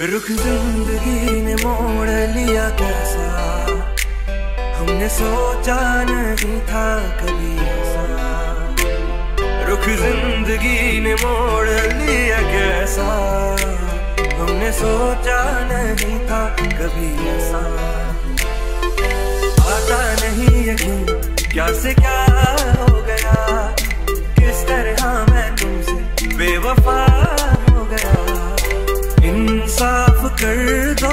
रुख जिंदगी ने मोड़ लिया कैसा, हमने सोचा नहीं था कभी ऐसा। रुख जिंदगी ने मोड़ लिया कैसा, हमने सोचा नहीं था कभी ऐसा। आता नहीं यकीन क्या से क्या हो गया, किस तरह मैं तुमसे बेवफा हो गया। इंसाफ कर दो,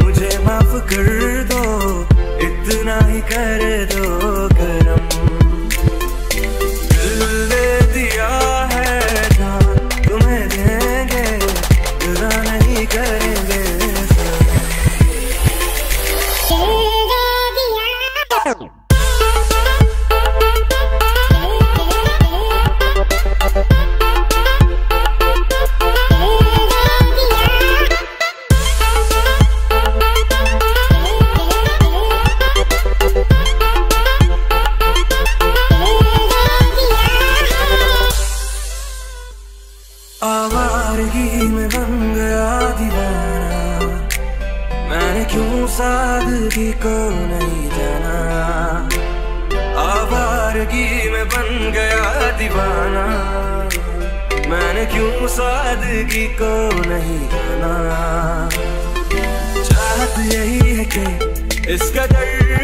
मुझे माफ कर दो, इतना ही कर दो करम। दिल दे दिया है जान तुम्हें देंगे, जुदा नहीं करेंगे। आवारगी में बन गया दीवाना, मैंने क्यों सादगी को नहीं जाना। आवारगी में बन गया दीवाना, मैंने क्यों सादगी को नहीं जाना। चाहत यही है कि इस कदर